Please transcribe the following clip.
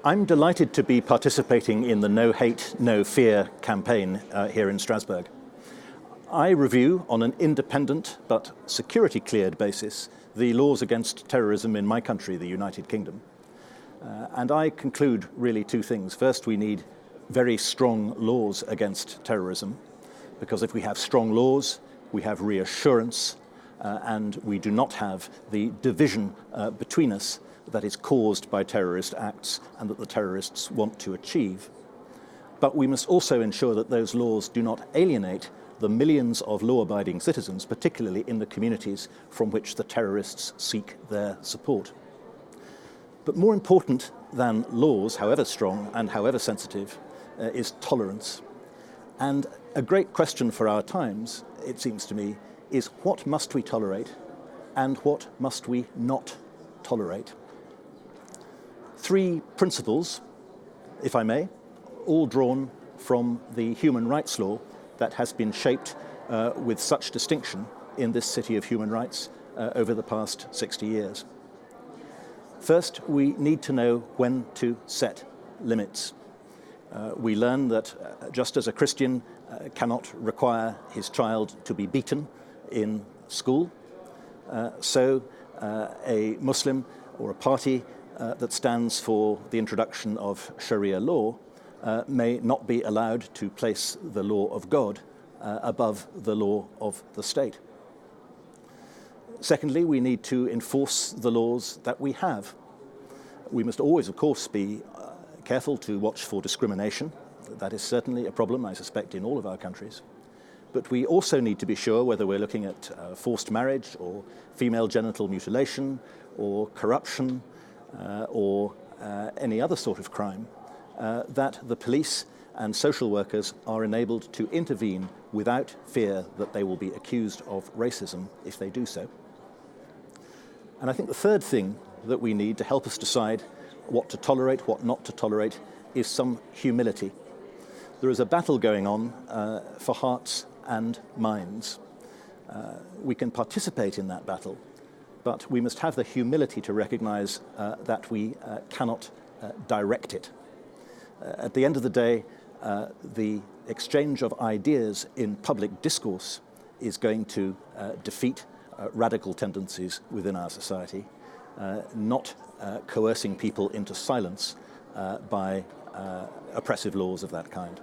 I'm delighted to be participating in the No Hate, No Fear campaign here in Strasbourg. I review on an independent but security-cleared basis the laws against terrorism in my country, the United Kingdom. And I conclude really two things. First, we need very strong laws against terrorism, because if we have strong laws, we have reassurance, and we do not have the division between us that is caused by terrorist acts and that the terrorists want to achieve. But we must also ensure that those laws do not alienate the millions of law-abiding citizens, particularly in the communities from which the terrorists seek their support. But more important than laws, however strong and however sensitive, is tolerance. And a great question for our times, it seems to me, is what must we tolerate and what must we not tolerate? Three principles, if I may, all drawn from the human rights law that has been shaped with such distinction in this city of human rights over the past 60 years. First, we need to know when to set limits. We learn that just as a Christian cannot require his child to be beaten in school, so a Muslim or a party that stands for the introduction of Sharia law may not be allowed to place the law of God above the law of the state. Secondly, we need to enforce the laws that we have. We must always, of course, be careful to watch for discrimination. That is certainly a problem, I suspect, in all of our countries. But we also need to be sure, whether we're looking at forced marriage or female genital mutilation or corruption or any other sort of crime, that the police and social workers are enabled to intervene without fear that they will be accused of racism if they do so. And I think the third thing that we need to help us decide what to tolerate, what not to tolerate, is some humility. There is a battle going on for hearts and minds. We can participate in that battle, but we must have the humility to recognize that we cannot direct it. At the end of the day, the exchange of ideas in public discourse is going to defeat radical tendencies within our society, not coercing people into silence by oppressive laws of that kind.